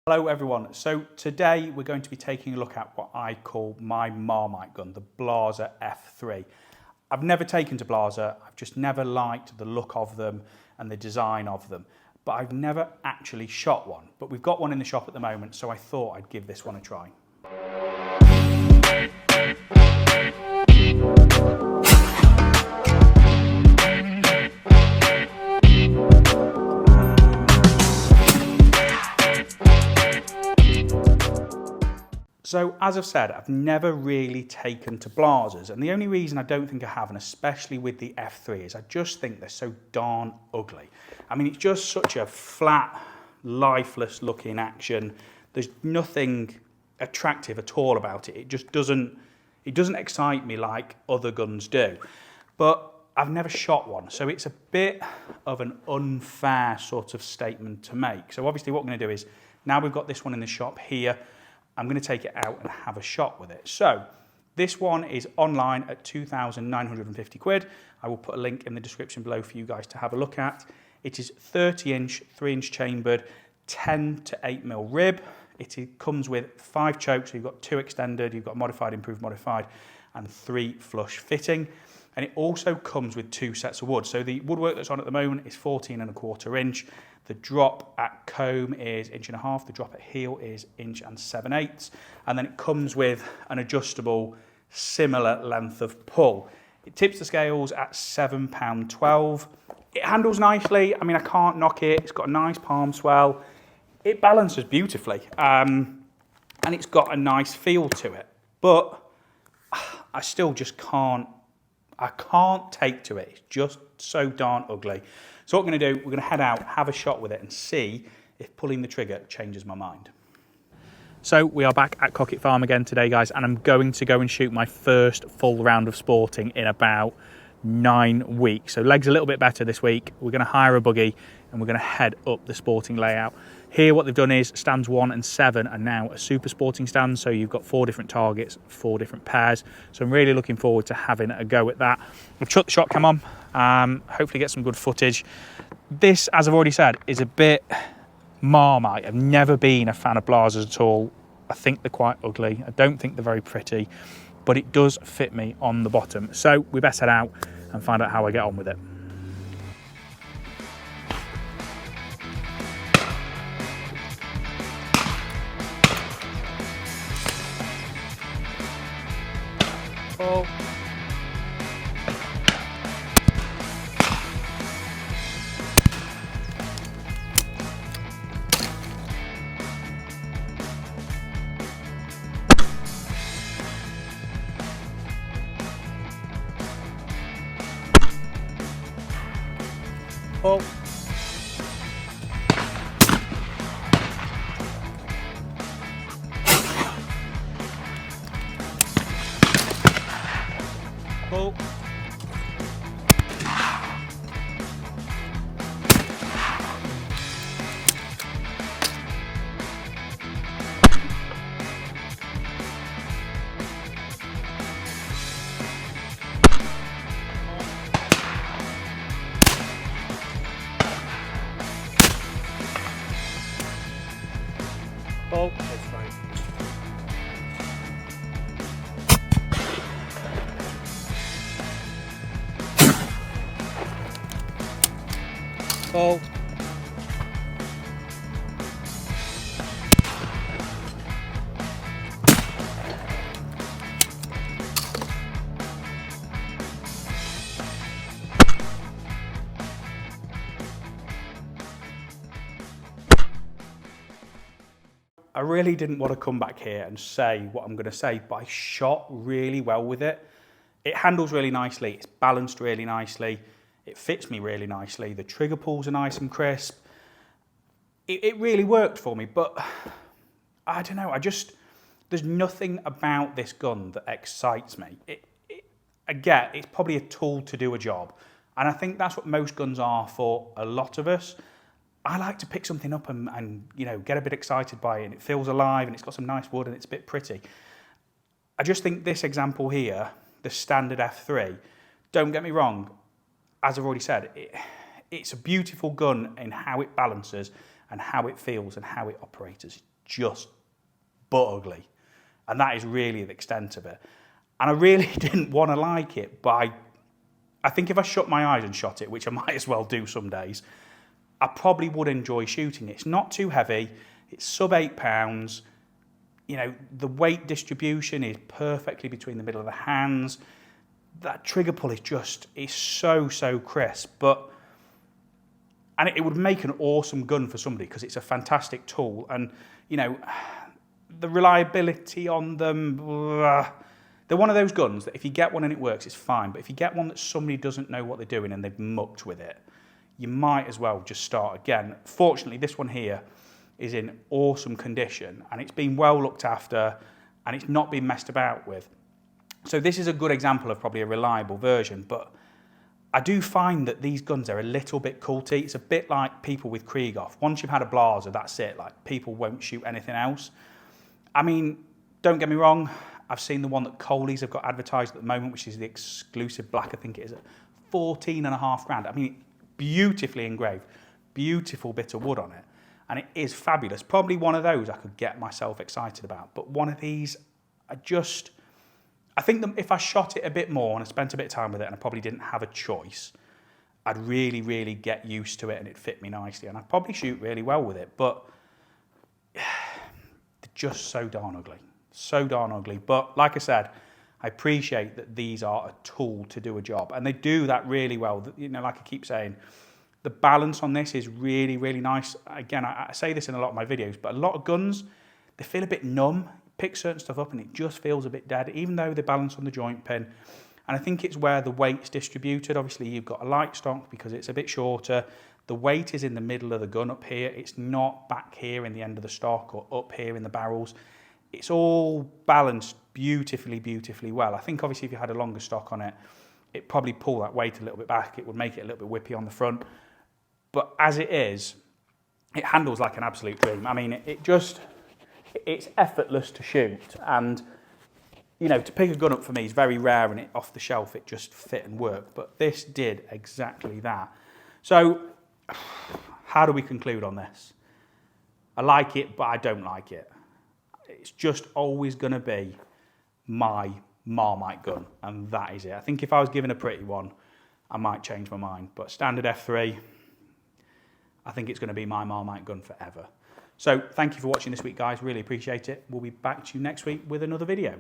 Hello everyone, so today we're going to be taking a look at what I call my Marmite gun, the Blaser F3. I've never taken to Blaser, I've just never liked the look of them and the design of them, but I've never actually shot one. But we've got one in the shop at the moment, so I thought I'd give this one a try. So as I've said, I've never really taken to Blasers, and the only reason I don't think I have, and especially with the F3, is I just think they're so darn ugly. I mean, it's just such a flat, lifeless looking action. There's nothing attractive at all about it. It just doesn't excite me like other guns do. But I've never shot one, so it's a bit of an unfair sort of statement to make. So obviously what we're going to do is, now we've got this one in the shop here, I'm going to take it out and have a shot with it. So this one is online at 2,950 quid. I will put a link in the description below for you guys to have a look at. It is 30-inch, 3-inch chambered, 10 to 8mm rib. It comes with 5 chokes, so you've got 2 extended, you've got modified, improved, modified, and 3 flush fitting. And it also comes with 2 sets of wood. So the woodwork that's on at the moment is 14¼ inch. The drop at comb is 1.5 inches. The drop at heel is 1 7/8 inches. And then it comes with an adjustable similar length of pull. It tips the scales at £7.12. It handles nicely. I mean, I can't knock it. It's got a nice palm swell. It balances beautifully. And it's got a nice feel to it. But I still just can't take to it. It's just so darn ugly. So what we're going to do, we're going to head out, have a shot with it and see if pulling the trigger changes my mind. So we are back at Cocket Farm again today, guys, and I'm going to go and shoot my first full round of sporting in about 9 weeks. So legs a little bit better this week. We're going to hire a buggy and we're going to head up the sporting layout. Here what they've done is stands 1 and 7 are now a super sporting stand, so you've got 4 different targets, 4 different pairs. So I'm really looking forward to having a go at that. We've chucked the shot cam on, hopefully get some good footage. This, as I've already said, is a bit Marmite. I've never been a fan of Blasers at all. I think they're quite ugly. I don't think they're very pretty, but it does fit me on the bottom. So we best head out and find out how I get on with it. Pull. Pull. Pull. Pull. That's fine. Pull. I really didn't want to come back here and say what I'm going to say, but I shot really well with it. It handles really nicely, it's balanced really nicely, it fits me really nicely, the trigger pulls are nice and crisp. It really worked for me, but I don't know, there's nothing about this gun that excites me. I get it's probably a tool to do a job, and I think that's what most guns are for a lot of us. I like to pick something up and you know, get a bit excited by it, and it feels alive and it's got some nice wood and it's a bit pretty. I just think this example here, the standard F3, don't get me wrong, as I've already said, it's a beautiful gun in how it balances and how it feels and how it operates. just butt ugly. And that is really the extent of it. And I really didn't want to like it, but I think if I shut my eyes and shot it, which I might as well do some days, I probably would enjoy shooting it. It's not too heavy. It's sub £8. You know, the weight distribution is perfectly between the middle of the hands. That trigger pull is just, it's so, so crisp. And it would make an awesome gun for somebody because it's a fantastic tool. And, you know, the reliability on them, they're one of those guns that if you get one and it works, it's fine. But if you get one that somebody doesn't know what they're doing and they've mucked with it, you might as well just start again. Fortunately, this one here is in awesome condition and it's been well looked after and it's not been messed about with. So this is a good example of probably a reliable version, but I do find that these guns are a little bit culty. It's a bit like people with Krieghoff. Once you've had a Blaser, that's it. Like, people won't shoot anything else. I mean, don't get me wrong. I've seen the one that Coley's have got advertised at the moment, which is the exclusive black, I think it is, at 14.5 grand. I mean, beautifully engraved, beautiful bit of wood on it. And it is fabulous. Probably one of those I could get myself excited about. But one of these, I think that if I shot it a bit more and I spent a bit of time with it and I probably didn't have a choice, I'd really, really get used to it and it'd fit me nicely. And I'd probably shoot really well with it. But they're just so darn ugly. So darn ugly. But like I said, I appreciate that these are a tool to do a job. And they do that really well. You know, like I keep saying, the balance on this is really, really nice. Again, I say this in a lot of my videos, but a lot of guns, they feel a bit numb. Pick certain stuff up and it just feels a bit dead, even though they balance on the joint pin. And I think it's where the weight's distributed. Obviously, you've got a light stock because it's a bit shorter. The weight is in the middle of the gun up here. It's not back here in the end of the stock or up here in the barrels. It's all balanced beautifully, beautifully well. I think obviously if you had a longer stock on it, it'd probably pull that weight a little bit back. It would make it a little bit whippy on the front. But as it is, it handles like an absolute dream. I mean, it's effortless to shoot. And, you know, to pick a gun up for me is very rare and off the shelf it just fit and worked. But this did exactly that. So, how do we conclude on this? I like it, but I don't like it. It's just always going to be my Marmite gun, and that is it. I think if I was given a pretty one, I might change my mind. But standard F3, I think it's going to be my Marmite gun forever. So thank you for watching this week, guys. Really appreciate it. We'll be back to you next week with another video.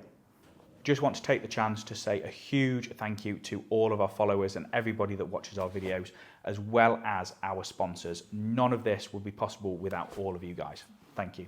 Just want to take the chance to say a huge thank you to all of our followers and everybody that watches our videos, as well as our sponsors. None of this would be possible without all of you guys. Thank you.